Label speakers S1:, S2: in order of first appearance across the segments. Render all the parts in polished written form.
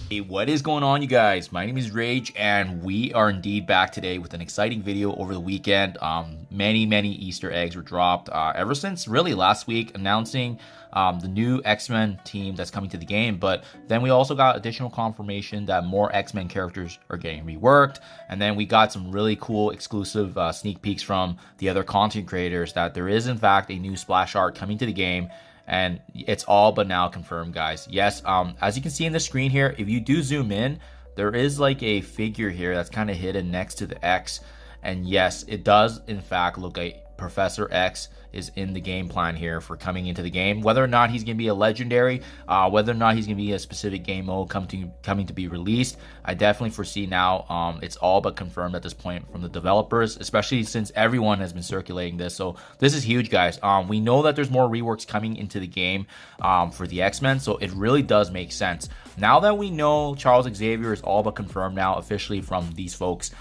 S1: Hey, what is going on, you guys? My name is Rayge, and we are indeed back today with an exciting video over the weekend. Many Easter eggs were dropped ever since really last week, announcing the new X-Men team that's coming to the game. But then we also got additional confirmation that more X-Men characters are getting reworked, and then we got some really cool exclusive sneak peeks from the other content creators that there is in fact a new splash art coming to the game. And it's all but now confirmed, guys. Yes, as you can see in the screen here, if you do zoom in, there is like a figure here that's kind of hidden next to the X. And yes, it does in fact look like Professor X is in the game plan here for coming into the game. Whether or not he's going to be a legendary, whether or not he's going to be a specific game mode coming to be released, I definitely foresee now it's all but confirmed at this point from the developers, especially since everyone has been circulating this. So this is huge, guys. We know that there's more reworks coming into the game for the X-Men, so it really does make sense. Now that we know Charles Xavier is all but confirmed now officially from these folks,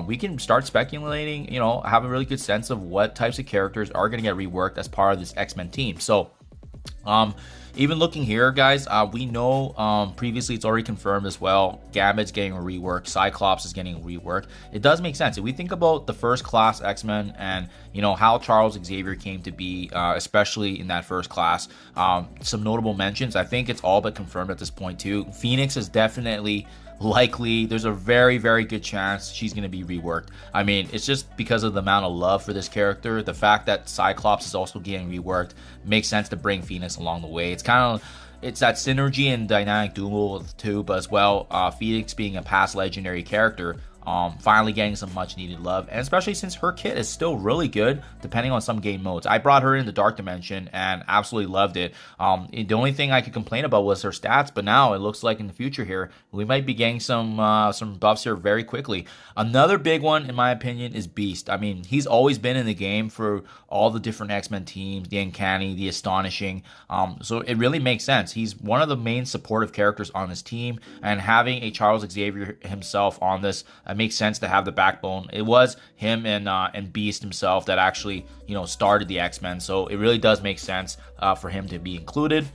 S1: we can start speculating, have a really good sense of what types of characters are going to get reworked as part of this X-Men team. So even looking here, guys, we know previously it's already confirmed as well. Gambit's getting a rework. Cyclops is getting a rework. It does make sense if we think about the first class X-Men and how Charles Xavier came to be, especially in that first class. Some notable mentions. I think it's all but confirmed at this point too. Phoenix is definitely likely. There's a very good chance she's going to be reworked. I mean, it's just because of the amount of love for this character. The fact that Cyclops is also getting reworked makes sense to bring Phoenix along the way. It's that synergy and dynamic duo of the two, but as well, Phoenix being a past legendary character, finally getting some much needed love, and especially since her kit is still really good depending on some game modes. I brought her in the Dark Dimension and absolutely loved it. The only thing I could complain about was her stats, but now it looks like in the future here we might be getting some buffs here very quickly. Another big one in my opinion is Beast. I mean, he's always been in the game for all the different X-Men teams, the Uncanny, the Astonishing, so it really makes sense. He's one of the main supportive characters on this team, and having a Charles Xavier himself on this, it makes sense to have the backbone. It was him and Beast himself that actually started the X-Men, so it really does make sense for him to be included.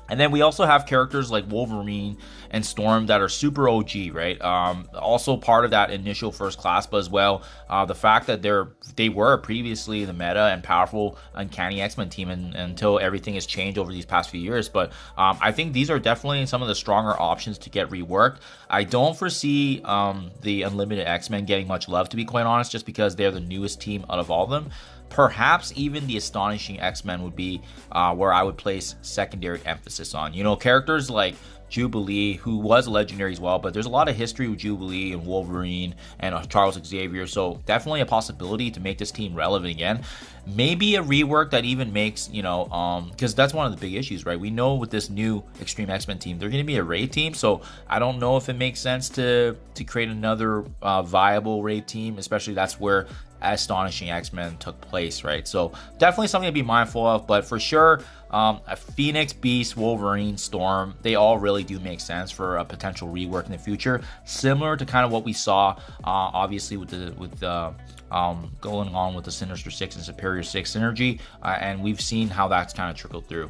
S1: And then we also have characters like Wolverine and Storm that are super OG, right? Also part of that initial first class, but as well, the fact that they were previously the meta and powerful Uncanny X-Men team until everything has changed over these past few years. But I think these are definitely some of the stronger options to get reworked. I don't foresee the Unlimited X-Men getting much love, to be quite honest, just because they're the newest team out of all of them. Perhaps even the Astonishing X-Men would be where I would place secondary emphasis on. Characters like Jubilee, who was legendary as well, but there's a lot of history with Jubilee and Wolverine and Charles Xavier, so definitely a possibility to make this team relevant again. Maybe a rework that even makes, because that's one of the big issues, right? We know with this new Extreme X-Men team, they're going to be a raid team, so I don't know if it makes sense to create another viable raid team, especially that's where Astonishing X-Men took place, right? So definitely something to be mindful of, but for sure, a Phoenix, Beast, Wolverine, Storm, they all really do make sense for a potential rework in the future, similar to kind of what we saw obviously with going on with the Sinister Six and Superior Six synergy, and we've seen how that's kind of trickled through.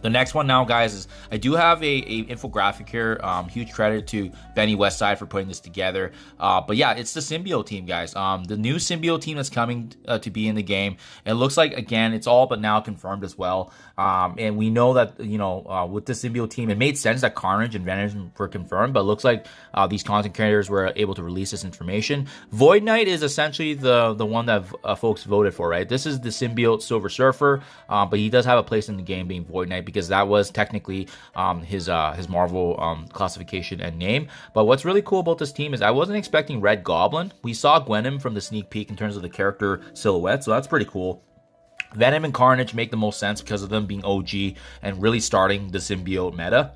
S1: The next one now, guys, is I do have a infographic here. Huge credit to Benny Westside for putting this together. But yeah, it's the Symbiote team, guys. The new Symbiote team that's coming to be in the game. It looks like, again, it's all but now confirmed as well. And we know that, with the Symbiote team, it made sense that Carnage and Venom were confirmed, but it looks like these content creators were able to release this information. Void Knight is essentially the one that folks voted for, right? This is the Symbiote Silver Surfer, but he does have a place in the game being Void Knight, because that was technically his Marvel classification and name. But what's really cool about this team is I wasn't expecting Red Goblin. We saw Gwenom from the sneak peek in terms of the character silhouette, so that's pretty cool. Venom and Carnage make the most sense because of them being OG and really starting the symbiote meta.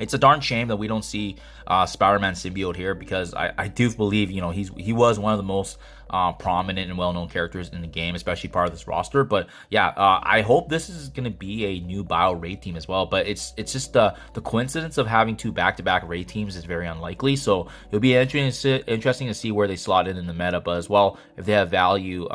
S1: It's a darn shame that we don't see Spider-Man symbiote here, because I do believe he was one of the most prominent and well-known characters in the game, especially part of this roster. But yeah, I hope this is going to be a new bio raid team as well. But it's just the coincidence of having 2 back-to-back raid teams is very unlikely. So it'll be interesting to see where they slot in the meta, but as well if they have value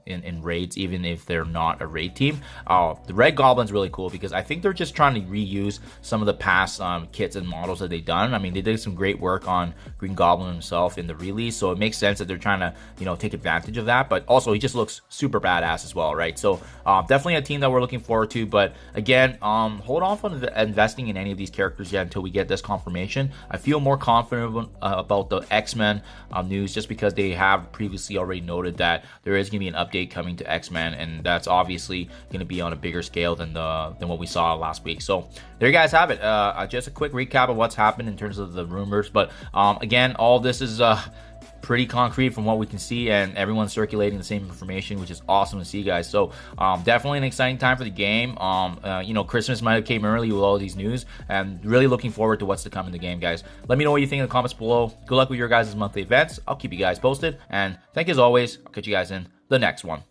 S1: in raids, even if they're not a raid team. The Red Goblin's really cool because I think they're just trying to reuse some of the past kits and models that they've done. I mean, they did some great work on Green Goblin himself in the release, so it makes sense that they're trying to, you know, take advantage of that. But also he just looks super badass as well, right? So definitely a team that we're looking forward to. But again, hold off on investing in any of these characters yet until we get this confirmation. I feel more confident about the X-Men news just because they have previously already noted that there is going to be an update coming to X-Men, and that's obviously going to be on a bigger scale than what we saw last week. So there you guys have it. Just a quick recap of what's happened in terms of the rumors. But again, all this is pretty concrete from what we can see, and everyone's circulating the same information, which is awesome to see, guys. So definitely an exciting time for the game. You know, Christmas might have came early with all these news, and really looking forward to what's to come in the game, guys. Let me know what you think in the comments below. Good luck with your guys' monthly events. I'll keep you guys posted, and thank you as always. I'll catch you guys in the next one.